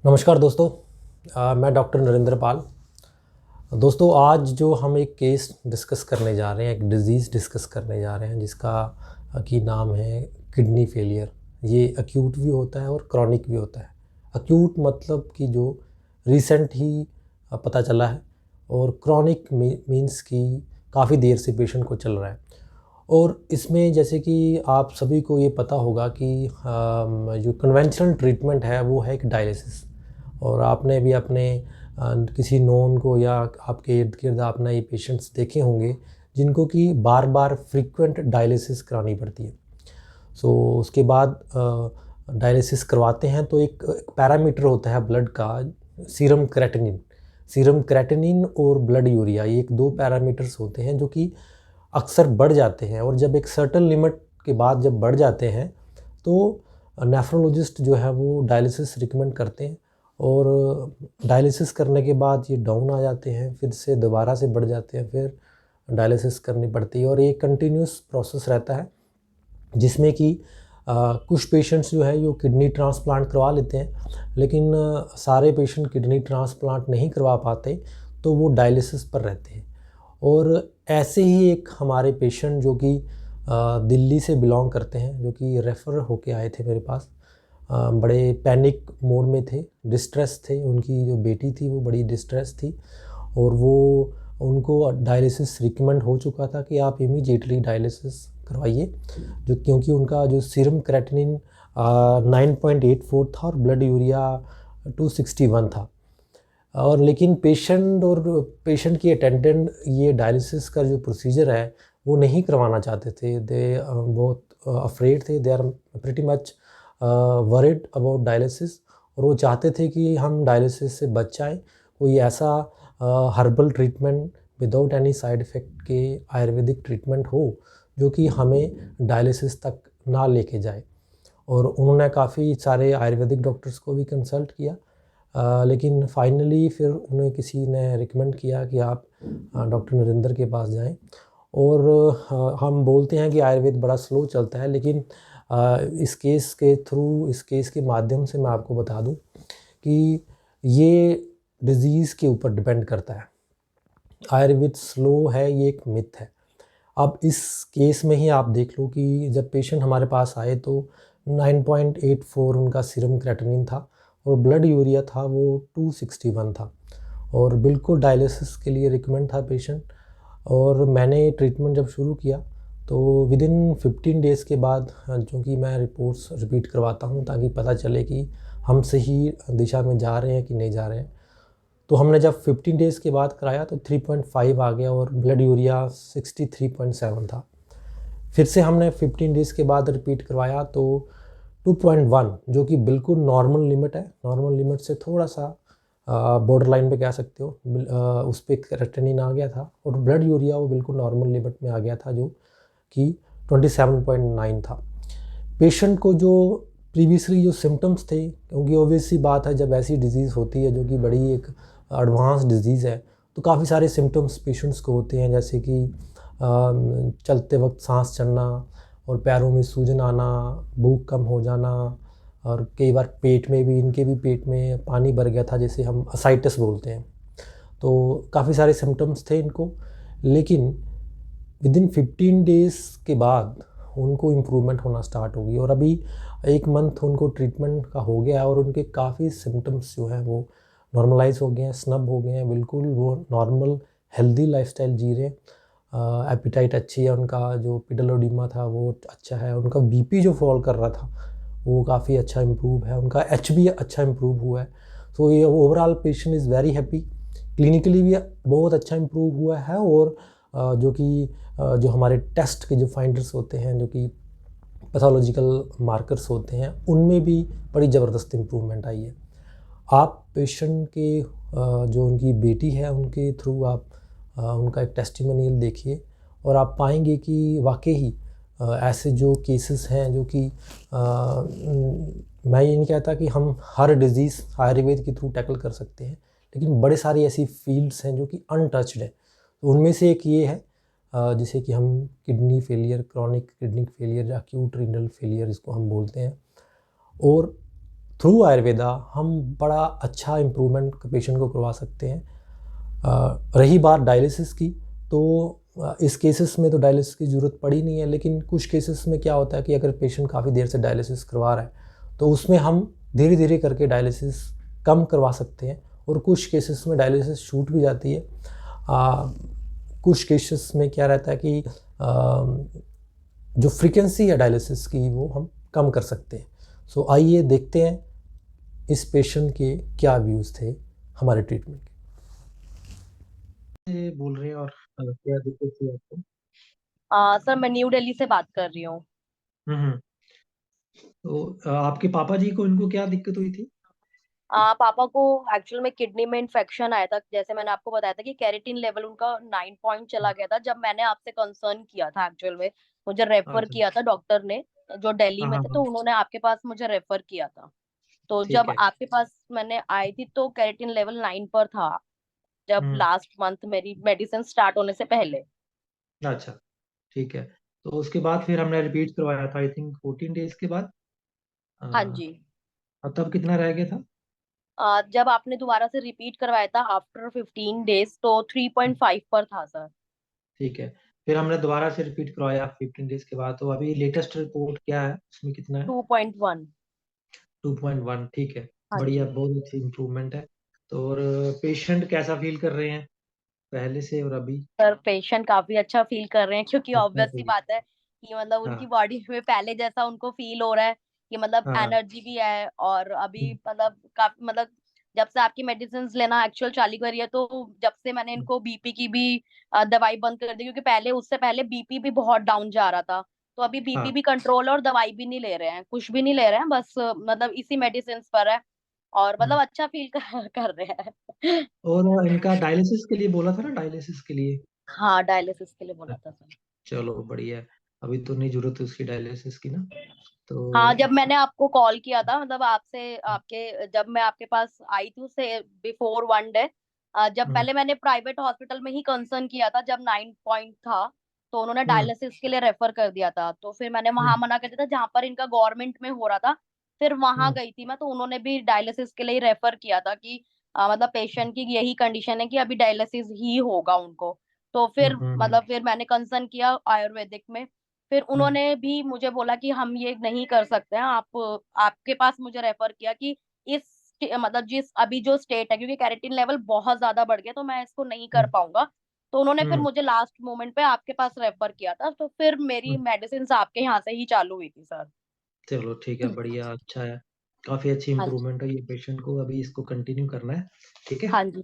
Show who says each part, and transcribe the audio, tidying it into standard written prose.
Speaker 1: नमस्कार दोस्तों। मैं डॉक्टर नरेंद्र पाल। दोस्तों, आज जो हम एक केस डिस्कस करने जा रहे हैं, एक डिज़ीज़ डिस्कस करने जा रहे हैं जिसका की नाम है किडनी फेलियर। ये एक्यूट भी होता है और क्रॉनिक भी होता है। एक्यूट मतलब कि जो रिसेंट ही पता चला है, और क्रॉनिक मीन्स कि काफ़ी देर से पेशेंट को चल रहा है। और इसमें जैसे कि आप सभी को ये पता होगा कि जो कन्वेंशनल ट्रीटमेंट है वो है एक डायलिसिस। और आपने भी अपने किसी नोन को या आपके इर्द गिर्द आपने ये पेशेंट्स देखे होंगे जिनको कि बार बार फ्रीक्वेंट डायलिसिस करानी पड़ती है। सो उसके बाद डायलिसिस करवाते हैं तो एक पैरामीटर होता है ब्लड का, सीरम क्रेटिनिन और ब्लड यूरिया। ये एक दो पैरामीटर्स होते हैं जो कि अक्सर बढ़ जाते हैं, और जब एक सर्टेन लिमिट के बाद जब बढ़ जाते हैं तो नेफ्रोलॉजिस्ट जो है वो डायलिसिस रिकमेंड करते हैं। और डायलिसिस करने के बाद ये डाउन आ जाते हैं, फिर से दोबारा से बढ़ जाते हैं, फिर डायलिसिस करनी पड़ती है। और ये कंटिन्यूस प्रोसेस रहता है जिसमें कि कुछ पेशेंट्स जो है वो किडनी ट्रांसप्लांट करवा लेते हैं, लेकिन सारे पेशेंट किडनी ट्रांसप्लांट नहीं करवा पाते, तो वो डायलिसिस पर रहते हैं। और ऐसे ही एक हमारे पेशेंट जो कि दिल्ली से बिलोंग करते हैं, जो कि रेफ़र होके आए थे मेरे पास, बड़े पैनिक मोड में थे, डिस्ट्रेस थे। उनकी जो बेटी थी वो बड़ी डिस्ट्रेस थी, और वो उनको डायलिसिस रिकमेंड हो चुका था कि आप इमीडिएटली डायलिसिस करवाइए, जो क्योंकि उनका जो सीरम क्रेटिनिन 9.84 था और ब्लड यूरिया 261 था। और लेकिन पेशेंट की अटेंडेंट ये डायलिसिस का जो प्रोसीजर है वो नहीं करवाना चाहते थे। दे बहुत अफ्रेड थे, they are pretty much worried about dialysis. और वो चाहते थे कि हम डायलिसिस से बच जाएं, कोई ऐसा herbal treatment without any side effect के आयुर्वेदिक ट्रीटमेंट हो जो कि हमें डायलिसिस तक ना लेके जाए। और उन्होंने काफ़ी सारे आयुर्वेदिक डॉक्टर्स को भी कंसल्ट किया, लेकिन फाइनली फिर उन्हें किसी ने रिकमेंड किया कि आप डॉक्टर नरेंद्र के पास जाएं। और हम बोलते हैं कि आयुर्वेद बड़ा स्लो चलता है, लेकिन इस केस के माध्यम से मैं आपको बता दूं कि ये डिज़ीज़ के ऊपर डिपेंड करता है। आयुर्वेद स्लो है, ये एक मिथ है। अब इस केस में ही आप देख लो कि जब पेशेंट हमारे पास आए तो 9.84 उनका सीरम क्रेटिनिन था, और ब्लड यूरिया था वो 261 था, और बिल्कुल डायलिसिस के लिए रिकमेंड था पेशेंट। और मैंने ट्रीटमेंट जब शुरू किया तो विदिन 15 डेज़ के बाद, चूँकि मैं रिपोर्ट्स रिपीट करवाता हूँ ताकि पता चले कि हम सही दिशा में जा रहे हैं कि नहीं जा रहे हैं, तो हमने जब 15 डेज़ के बाद कराया तो 3.5 आ गया और ब्लड यूरिया 63.7 था। फिर से हमने 15 डेज़ के बाद रिपीट करवाया तो 2.1, जो कि बिल्कुल नॉर्मल लिमिट है। नॉर्मल लिमिट से थोड़ा सा बॉर्डर लाइन पे कह सकते हो, उस पर क्रेटिनिन आ गया था, और ब्लड यूरिया वो बिल्कुल नॉर्मल लिमिट में आ गया था जो कि 27.9 था। पेशेंट को जो प्रीवियसली जो सिम्टम्स थे, क्योंकि ऑब्वियस सी बात है जब ऐसी डिज़ीज़ होती है जो कि बड़ी एक एडवांस डिज़ीज़ है, तो काफ़ी सारे सिम्टम्स पेशेंट्स को होते हैं, जैसे कि चलते वक्त सांस चढ़ना और पैरों में सूजन आना, भूख कम हो जाना, और कई बार इनके भी पेट में पानी भर गया था, जैसे हम असाइटिस बोलते हैं। तो काफ़ी सारे सिम्टम्स थे इनको, लेकिन विदिन 15 डेज़ के बाद उनको इम्प्रूवमेंट होना स्टार्ट होगी, और अभी 1 मंथ उनको ट्रीटमेंट का हो गया है, और उनके काफ़ी सिम्टम्स जो हैं वो नॉर्मलाइज हो गए हैं, स्नब हो गए हैं, बिल्कुल वो नॉर्मल हेल्दी लाइफस्टाइल जी रहे हैं। एपिटाइट अच्छी है, उनका जो पिडलोडीमा था वो अच्छा है, उनका बीपी जो फॉल कर रहा था वो काफ़ी अच्छा इम्प्रूव है, उनका एचबी अच्छा इम्प्रूव हुआ है। सो ये overall patient is very happy. Clinically भी बहुत अच्छा इम्प्रूव हुआ है, और जो कि जो हमारे टेस्ट के जो फाइंडर्स होते हैं, जो कि पैथोलॉजिकल मार्कर्स होते हैं, उनमें भी बड़ी ज़बरदस्त इम्प्रूवमेंट आई है। आप पेशेंट के जो उनकी बेटी है उनके थ्रू आप उनका एक टेस्टिमोनियल देखिए, और आप पाएंगे कि वाकई ऐसे जो केसेस हैं जो कि मैं ये नहीं कहता कि हम हर डिज़ीज़ आयुर्वेद के थ्रू टैकल कर सकते हैं, लेकिन बड़े सारी ऐसी फील्ड्स हैं जो कि अनटच्ड है। तो उनमें से एक ये है जिसे कि हम kidney failure, chronic kidney failure या एक्यूट रीनल फेलियर इसको हम बोलते हैं। और थ्रू आयुर्वेदा हम बड़ा अच्छा इम्प्रूवमेंट पेशेंट को करवा सकते हैं। रही बात डायलिसिस की, तो इस केसेस में तो डायलिसिस की ज़रूरत पड़ी नहीं है, लेकिन कुछ केसेस में क्या होता है कि अगर पेशेंट काफ़ी देर से डायलिसिस करवा रहा है तो उसमें हम धीरे धीरे करके डायलिसिस कम करवा सकते हैं, और कुछ केसेस में डायलिसिस छूट भी जाती है। कुछ केसेस में क्या रहता है कि जो फ्रीक्वेंसी है डायलिसिस की वो हम कम कर सकते हैं। सो आइए देखते हैं इस पेशेंट के क्या व्यूज़ थे हमारे ट्रीटमेंट के।
Speaker 2: से बोल रहे हैं और क्या दिक्कत थी आपको?
Speaker 3: सर मैं न्यू दिल्ली से बात कर रही हूँ।
Speaker 2: हम्म। तो आपके पापा जी को इनको क्या दिक्कत हुई थी?
Speaker 3: पापा को एक्चुअल में किडनी में इन्फेक्शन आया था, जैसे मैंने आपको बताया था कि कैरेटिन लेवल उनका 9 पॉइंट चला गया था। जब मैंने आपसे कंसर्न किया था, एक्चुअल में मुझे रेफर
Speaker 2: अच्छा।
Speaker 3: किया था डॉक्टर ने, जो दिल्ली
Speaker 2: हाँ
Speaker 3: में
Speaker 2: हाँ
Speaker 3: थे, तो
Speaker 2: हाँ।
Speaker 3: उन्होंने आपके पास मुझे रेफर किया था। तो
Speaker 2: ठीक
Speaker 3: जब
Speaker 2: है।
Speaker 3: आपके पास मैंने आई थी तो कैरेटिन लेवल 9 पर था, जब
Speaker 2: हम्म।
Speaker 3: लास्ट मंथ मेरी मेडिसिन स्टार्ट होने से पहले।
Speaker 2: अच्छा। ठीक है। तो उसके बाद फिर हमने रिपीट करवाया था, आई थिंक 14 डेज के बाद। अ,
Speaker 3: हाँ जी।
Speaker 2: अब तब कितना रह गया था?
Speaker 3: जब आपने दोबारा से रिपीट करवाया था आफ्टर 15 डेज, तो 3.5 पर था सर।
Speaker 2: ठीक है। फिर हमने दोबारा से रिपीट करवाया 15 डेज के बाद, तो अभी लेटेस्ट रिपोर्ट क्या है, उसमें कितना है?
Speaker 3: 2.1।
Speaker 2: 2.1। ठीक है।
Speaker 3: हाँ
Speaker 2: बढ़िया,
Speaker 3: जी।
Speaker 2: बहुत अच्छी इम्प्रूवमेंट है। तो और पेशेंट कैसा फील कर रहे हैं पहले से और अभी?
Speaker 3: सर पेशेंट काफी अच्छा फील कर रहे हैं, क्योंकि
Speaker 2: अच्छा
Speaker 3: ऑब्वियस सी
Speaker 2: फील।
Speaker 3: बात है कि मतलब उनकी
Speaker 2: हाँ
Speaker 3: बॉडी में पहले जैसा उनको फील हो रहा है, कि मतलब
Speaker 2: हाँ।
Speaker 3: एनर्जी भी है। और अभी
Speaker 2: हम्म,
Speaker 3: मतलब काफी मतलब जब से आपकी मेडिसिन लेना एक्चुअल चालू करी है, तो जब से मैंने
Speaker 2: हम्म,
Speaker 3: इनको बीपी की भी दवाई बंद कर दी, क्योंकि पहले उससे पहले बीपी भी बहुत डाउन जा रहा था। तो अभी बीपी
Speaker 2: हाँ।
Speaker 3: भी कंट्रोल है, और दवाई भी नहीं ले रहे हैं, कुछ भी नहीं ले रहे हैं, बस मतलब इसी मेडिसिन पर है। और
Speaker 2: हम्म।
Speaker 3: मतलब अच्छा फील कर रहे हैं।
Speaker 2: और इनका डायलिसिस के लिए बोला था ना, डायलिसिस के लिए?
Speaker 3: हाँ, डायलिसिस के लिए बोला था सर।
Speaker 2: चलो बढ़िया है। अभी तो नहीं जरूरत है उसकी डायलिसिस की ना।
Speaker 3: हाँ,
Speaker 2: तो
Speaker 3: जब मैंने आपको कॉल किया था, मतलब आपसे आपके जब मैं आपके पास आई थी उससे बिफोर 1 डे, जब
Speaker 2: हम्म,
Speaker 3: पहले मैंने प्राइवेट हॉस्पिटल में ही कंसर्न किया था, जब 9 पॉइंट था, तो उन्होंने
Speaker 2: हम्म,
Speaker 3: डायलिसिस के लिए रेफर कर दिया था। तो फिर मैंने वहां
Speaker 2: हम्म,
Speaker 3: मना कर दिया था जहां पर इनका गवर्नमेंट में हो रहा था। फिर वहां
Speaker 2: हम्म,
Speaker 3: गई थी मैं, तो उन्होंने भी डायलिसिस के लिए रेफर किया था कि मतलब पेशेंट की यही कंडीशन है कि अभी डायलिसिस ही होगा उनको। तो
Speaker 2: हम्म,
Speaker 3: फिर मतलब फिर मैंने कंसर्न किया आयुर्वेदिक में। फिर
Speaker 2: हम्म,
Speaker 3: उन्होंने भी मुझे बोला कि हम ये नहीं कर सकते हैं, आप आपके पास मुझे रेफर किया कि इस मतलब जिस अभी जो स्टेट है, क्योंकि कैरेटिन लेवल बहुत ज्यादा बढ़ गया, तो मैं इसको नहीं कर
Speaker 2: हम्म,
Speaker 3: पाऊंगा। तो उन्होंने फिर
Speaker 2: हम्म,
Speaker 3: मुझे लास्ट मोमेंट पे आपके पास रेफर किया था, तो फिर मेरी
Speaker 2: हम्म।
Speaker 3: मेडिसिन आपके यहाँ से ही चालू हुई थी सर।
Speaker 2: चलो ठीक है, बढ़िया, अच्छा है। काफी अच्छी
Speaker 3: हाँ जी।
Speaker 2: इम्प्रूवमेंट है ये पेशेंट को, अभी इसको कंटिन्यू करना है। ठीक है।
Speaker 3: हाँ जी।